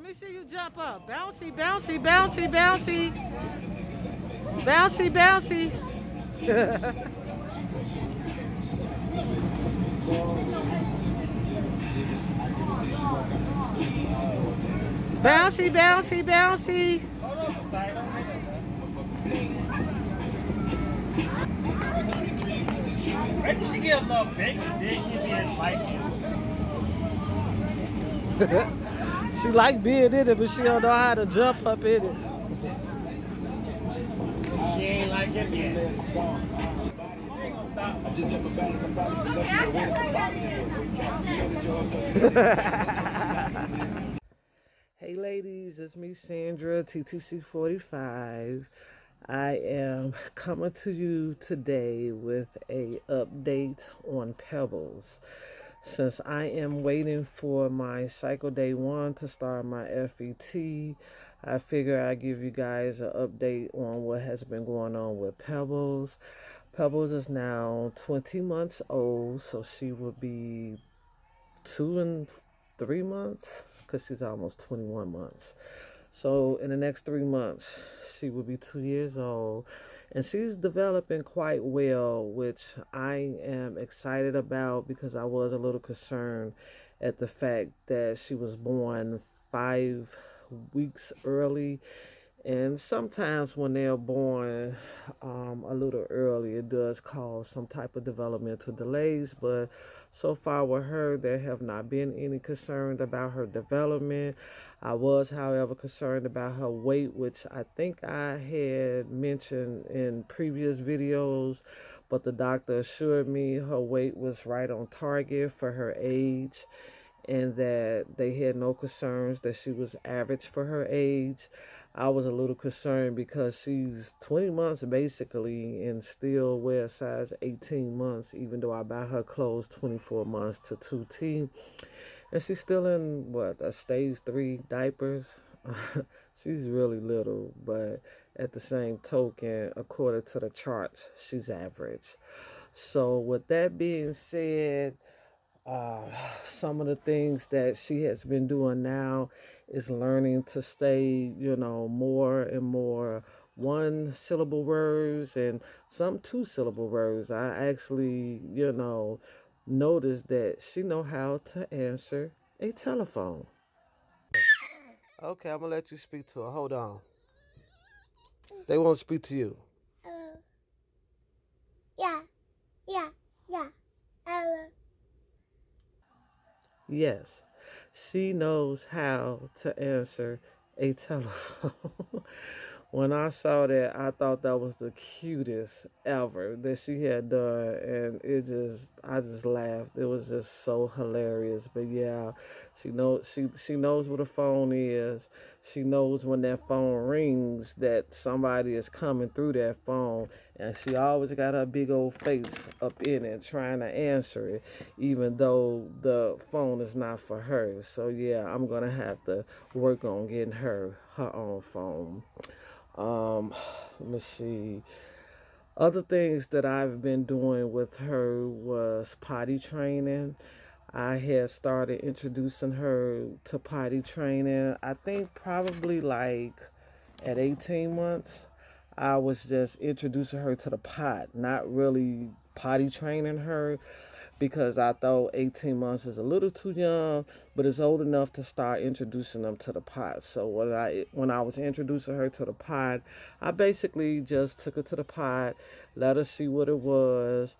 me see you jump up. Bouncy, bouncy, bouncy, bouncy. Bouncy, bouncy. Bouncy, bouncy, bouncy. Maybe she get a little bigger, then she be like you. She like being in it, but she don't know how to jump up in it. She ain't like him yet. I ain't gonna stop. Hey ladies, it's me Sandra, TTC45. I am coming to you today with a update on Pebbles. Since I am waiting for my Cycle Day 1 to start my FET, I figure I'd give you guys an update on what has been going on with Pebbles. Pebbles is now 20 months old, so she will be 2 and 3 months, because she's almost 21 months. So in the next 3 months, she will be 2 years old, and she's developing quite well, which I am excited about because I was a little concerned at the fact that she was born 5 weeks early. And sometimes when they're born a little early, it does cause some type of developmental delays. But so far with her, there have not been any concern about her development. I was, however, concerned about her weight, which I think I had mentioned in previous videos. But the doctor assured me her weight was right on target for her age, and that they had no concerns, that she was average for her age. I was a little concerned because she's 20 months basically and still wears size 18 months, even though I buy her clothes 24 months to 2T. And she's still in, what, a stage 3 diapers. She's really little, but at the same token, according to the charts, she's average. So with that being said, some of the things that she has been doing now is learning to say, more and more 1-syllable words and some 2-syllable words. I actually, noticed that she know how to answer a telephone. Okay, I'm gonna let you speak to her. Hold on. They won't speak to you. Yeah. Yes, she knows how to answer a telephone. When I saw that, I thought that was the cutest ever that she had done, and I just laughed. It was just so hilarious. But yeah, she knows what a phone is. She knows when that phone rings that somebody is coming through that phone, and she always got her big old face up in it trying to answer it, even though the phone is not for her. So yeah, I'm gonna have to work on getting her own phone. Let me see. Other things that I've been doing with her was potty training. I had started introducing her to potty training, I think probably like at 18 months. I was just introducing her to the pot, not really potty training her, because I thought 18 months is a little too young, but it's old enough to start introducing them to the pot. So when I was introducing her to the pot, I basically just took her to the pot, let her see what it was,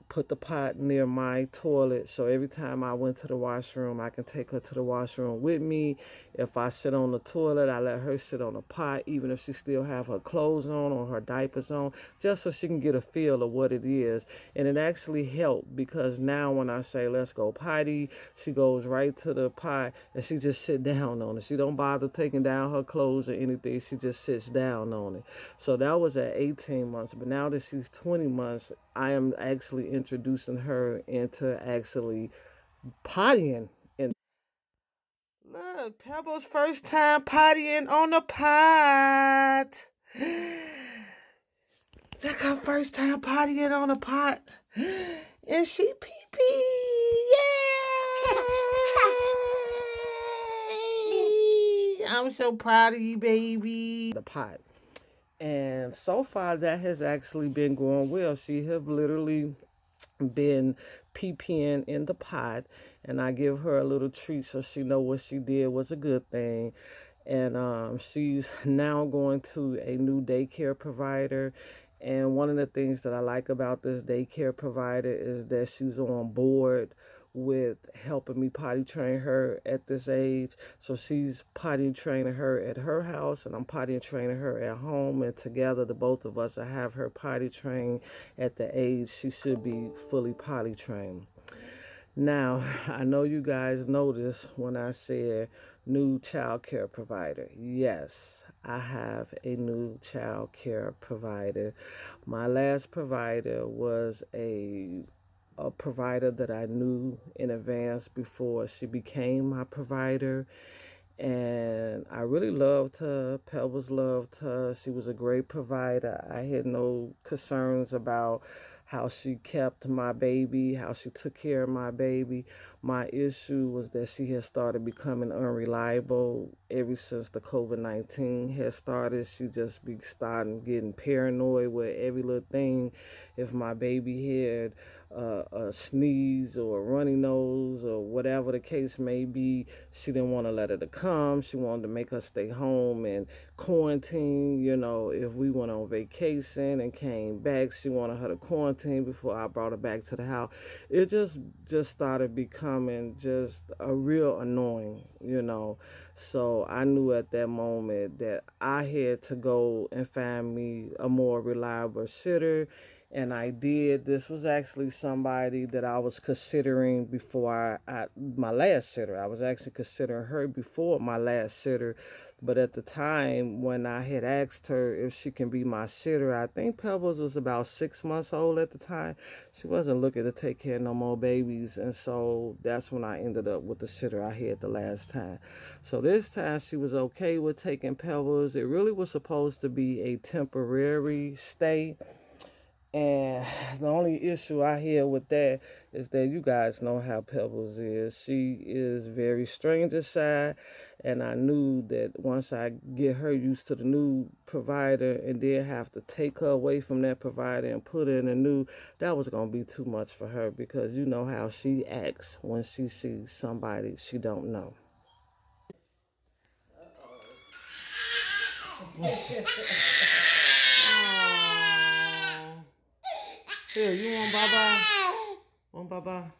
put the pot near my toilet, so every time I went to the washroom, I can take her to the washroom with me. If I sit on the toilet, I let her sit on the pot, even if she still have her clothes on or her diapers on, just so she can get a feel of what it is. And it actually helped, because now when I say let's go potty, she goes right to the pot and she just sit down on it. She don't bother taking down her clothes or anything. She just sits down on it. So that was at 18 months. But now that she's 20 months, I am actually introducing her into actually pottying. And look, Pebbles' first time pottying on the pot. Look, her first time pottying on the pot. And she pee-pee. Yay! I'm so proud of you, baby. The pot. And so far, that has actually been going well. She have literally been peeing in the pot, and I give her a little treat so she know what she did was a good thing. And she's now going to a new daycare provider. And one of the things that I like about this daycare provider is that she's on board with helping me potty train her at this age. So she's potty training her at her house, and I'm potty training her at home. And together, the both of us, I have her potty trained at the age she should be fully potty trained. Now, I know you guys noticed when I said new child care provider. Yes, I have a new child care provider. My last provider was a provider that I knew in advance before she became my provider. And I really loved her. Pebbles loved her. She was a great provider. I had no concerns about how she kept my baby, how she took care of my baby. My issue was that she had started becoming unreliable ever since the COVID-19 had started. She just be starting getting paranoid with every little thing. If my baby had a sneeze or a runny nose or whatever the case may be, she didn't want to let her to come. She wanted to make her stay home and quarantine. You know, if we went on vacation and came back, she wanted her to quarantine before I brought her back to the house. It just started becoming just a real annoying, you know. So I knew at that moment that I had to go and find me a more reliable sitter. And I did. This was actually somebody that I was considering before my last sitter. I was actually considering her before my last sitter. But at the time when I had asked her if she can be my sitter, I think Pebbles was about 6 months old at the time. She wasn't looking to take care of no more babies. And so that's when I ended up with the sitter I had the last time. So this time she was okay with taking Pebbles. It really was supposed to be a temporary stay. And the only issue I hear with that is that you guys know how Pebbles is. She is very stranger side, and I knew that once I get her used to the new provider and then have to take her away from that provider and put her in a new, that was going to be too much for her, because you know how she acts when she sees somebody she don't know. Here, you want Baba? Want Baba?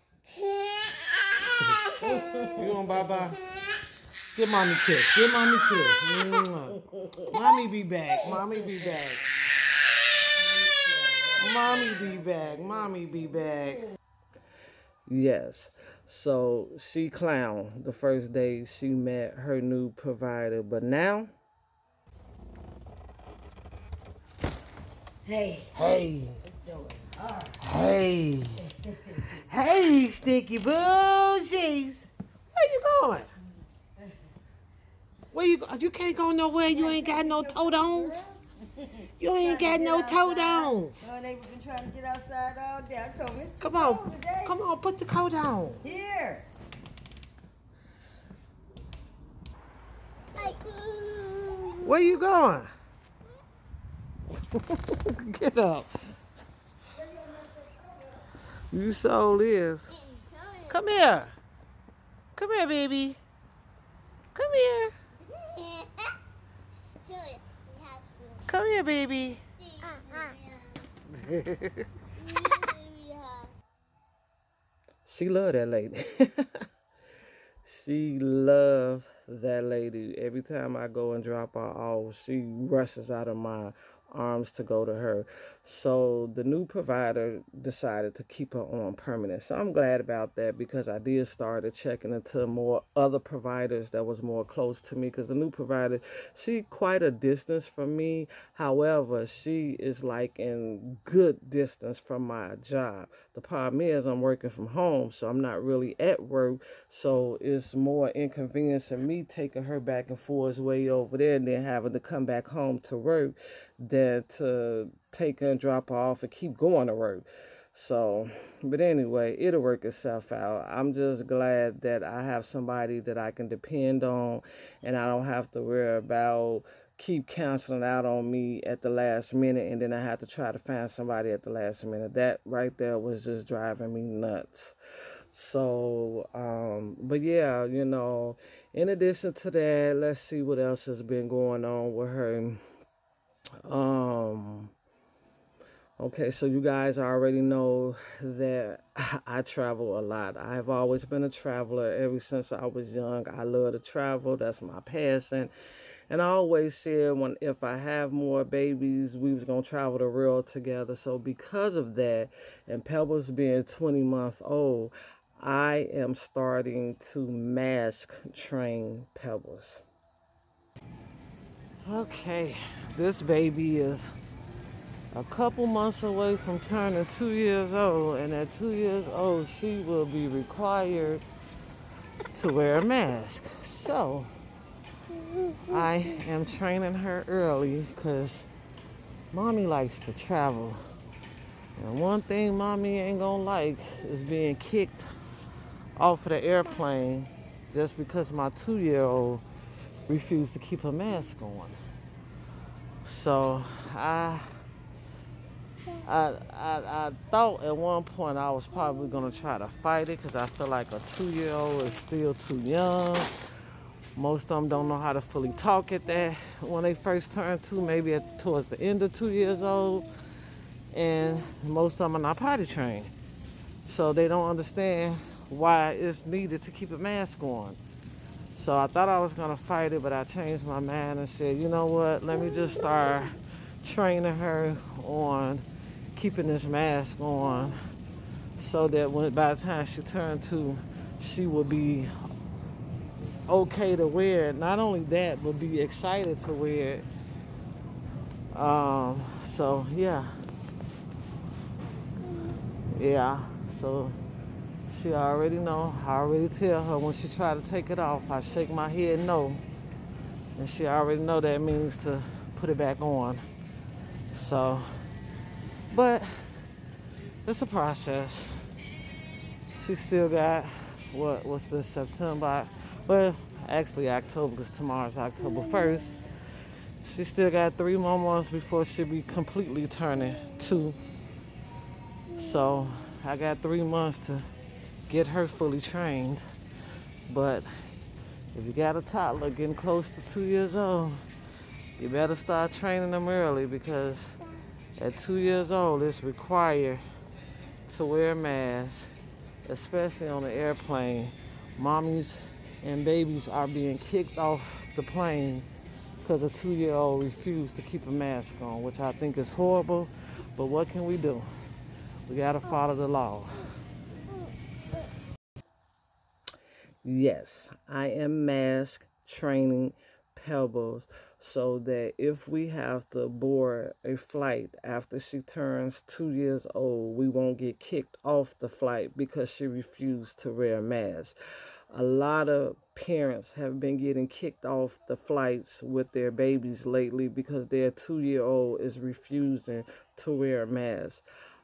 You want Baba? Give mommy a kiss. Give mommy a kiss. Mommy be back. Mommy be back. Mommy be back. Mommy be back. Yes. So she clowned the first day she met her new provider. But now... Hey. Hey. Hey. Hey, Sticky Boozies. Where you going? Where you go? You can't go nowhere. You ain't got no toe-downs. You ain't got no toe-downs. Oh, they've been trying to get outside all day. I told them it's too Come cold on. today. Come on, put the coat on. Here. Where you going? Get up. You so is. Come here. Come here, baby. Come here. Come here, baby. She love that lady. She love that lady. Every time I go and drop her off, she rushes out of my arms to go to her. So the new provider decided to keep her on permanent. So I'm glad about that, because I did start checking into more other providers that was more close to me, because the new provider, she quite a distance from me. However, she is like in good distance from my job. The problem is I'm working from home, so I'm not really at work. So it's more inconvenience in me taking her back and forth way over there and then having to come back home to work than to take her and drop her off and keep going to work. So, but anyway, it'll work itself out. I'm just glad that I have somebody that I can depend on, and I don't have to worry about keep canceling out on me at the last minute, and then I have to try to find somebody at the last minute. That right there was just driving me nuts. So, but yeah, in addition to that, let's see what else has been going on with her. Um, Okay, so you guys already know that I travel a lot. I have always been a traveler ever since I was young. I love to travel. That's my passion. And I always said if I have more babies, we was gonna travel the world together. So because of that, and Pebbles being 20 months old, I am starting to mask train Pebbles. Okay, this baby is a couple months away from turning 2 years old, and at 2 years old she will be required to wear a mask. So I am training her early because mommy likes to travel, and one thing mommy ain't gonna like is being kicked off of the airplane just because my 2-year-old refused to keep her mask on. So I thought at one point I was probably going to try to fight it because I feel like a 2-year-old is still too young. Most of them don't know how to fully talk at that when they first turn two, maybe towards the end of 2 years old. And most of them are not potty trained. So they don't understand why it's needed to keep a mask on. So I thought I was going to fight it, but I changed my mind and said, you know what, let me just start training her on keeping this mask on so that by the time she turned two, she will be okay to wear it. Not only that, but be excited to wear it. So yeah. So she already know. I already tell her when she try to take it off, I shake my head no, and she already know that means to put it back on. So, but it's a process. She still got, what's this, September? Well, actually October, because tomorrow's October 1st. She still got 3 more months before she'll be completely turning 2. So I got 3 months to get her fully trained. But if you got a toddler getting close to 2 years old, you better start training them early, because at 2 years old, it's required to wear a mask, especially on the airplane. Mommies and babies are being kicked off the plane because a 2-year-old refused to keep a mask on, which I think is horrible. But what can we do? We gotta follow the law. Yes, I am mask training Pebbles so that if we have to board a flight after she turns 2 years old, we won't get kicked off the flight because she refused to wear a mask. A lot of parents have been getting kicked off the flights with their babies lately because their 2-year-old is refusing to wear a mask.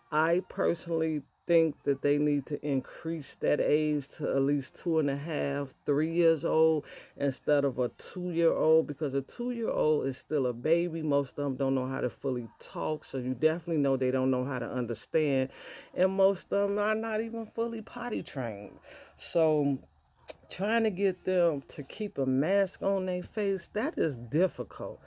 I personally think that they need to increase that age to at least 2.5, 3 years old instead of a 2-year-old, because a 2-year-old is still a baby. Most of them don't know how to fully talk, so you definitely know they don't know how to understand, and most of them are not even fully potty trained. So trying to get them to keep a mask on their face, that is difficult.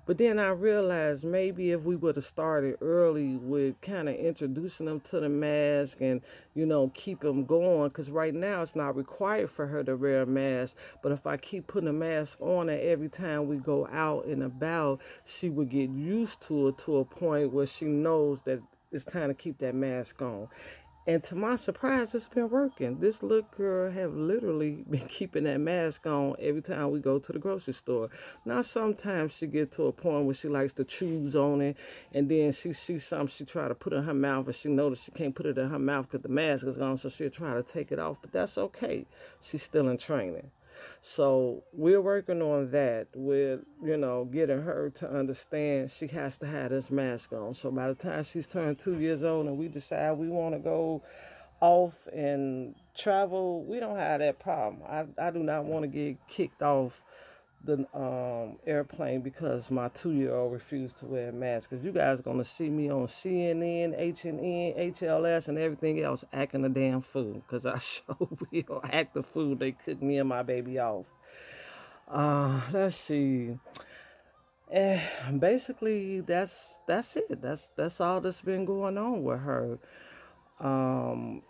But then I realized maybe if we would have started early with kind of introducing them to the mask and, keep them going. Because right now it's not required for her to wear a mask. But if I keep putting a mask on her every time we go out and about, she would get used to it to a point where she knows that it's time to keep that mask on. And to my surprise, it's been working. This little girl have literally been keeping that mask on every time we go to the grocery store. Now, sometimes she get to a point where she likes to choose on it, and then she sees something she try to put in her mouth, and she notices she can't put it in her mouth because the mask is on, so she'll try to take it off. But that's okay. She's still in training. So we're working on that with, getting her to understand she has to have this mask on. So by the time she's turned 2 years old and we decide we want to go off and travel, we don't have that problem. I do not want to get kicked off the airplane because my 2-year-old refused to wear a mask. Because you guys are going to see me on CNN, HNN, HLS, and everything else acting a damn fool. Because I sure will act the fool. They cooked me and my baby off. Let's see. Basically, that's it. That's all that's been going on with her. Um,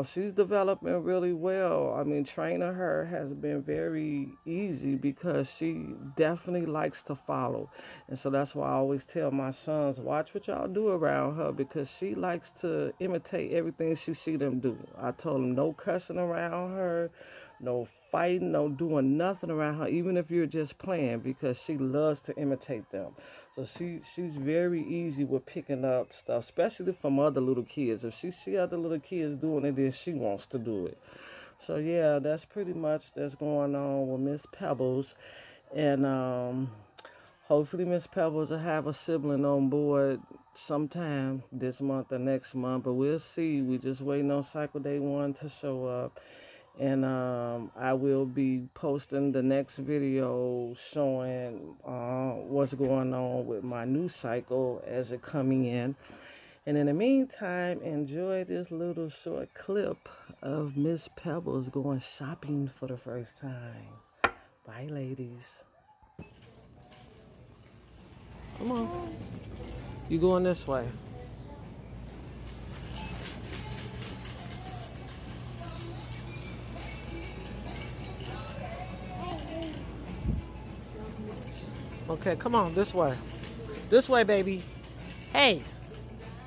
she's developing really well. I mean, training her has been very easy because she definitely likes to follow. And so that's why I always tell my sons, watch what y'all do around her because she likes to imitate everything she see them do. I told them no cussing around her, no fighting, no doing nothing around her, even if you're just playing, because she loves to imitate them. So she's very easy with picking up stuff, especially from other little kids. If she see other little kids doing it, then she wants to do it. So yeah, that's pretty much that's going on with Miss Pebbles. And hopefully Miss Pebbles will have a sibling on board sometime this month or next month. But we'll see. We just waiting on Cycle Day 1 to show up. And I will be posting the next video showing what's going on with my new cycle as it coming in. And in the meantime, enjoy this little short clip of Miss Pebbles going shopping for the first time. Bye, ladies. Come on. You going this way. Okay, come on, this way. This way, baby. Hey.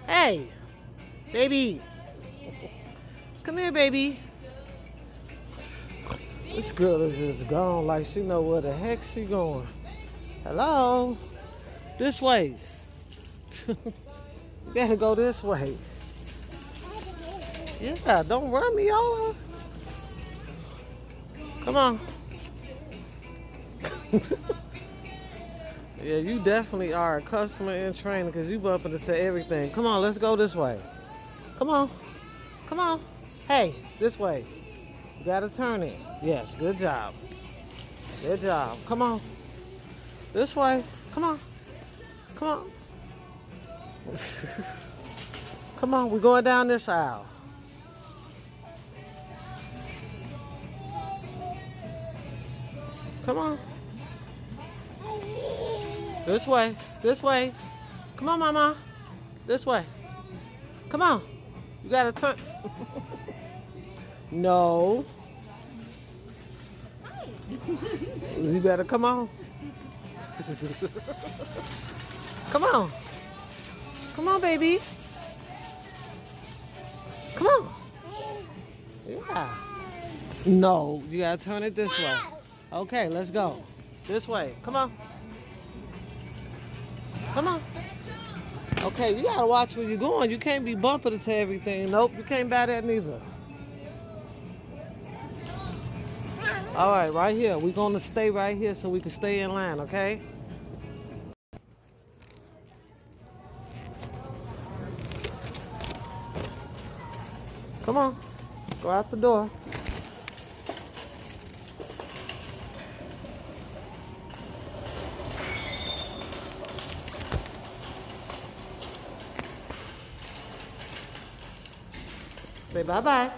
Hey. Baby. Come here, baby. This girl is just gone like she know where the heck she going. Hello? This way. You gotta go this way. Yeah, don't run me over. Come on. Yeah, you definitely are a customer in training because you bumping into everything. Come on, let's go this way. Come on. Come on. Hey, this way. You gotta turn it. Yes, good job. Good job. Come on. This way. Come on. Come on. Come on, we're going down this aisle. Come on. This way. This way. Come on, Mama. This way. Come on. You gotta turn. No. You better come on. Come on. Come on, baby. Come on. Yeah. No, you gotta turn it this way. Okay, let's go. This way. Come on. Come on. Okay, you gotta watch where you're going. You can't be bumping into everything. Nope, you can't buy that neither. All right, right here. We're gonna stay right here so we can stay in line, okay? Come on, go out the door. Say bye-bye.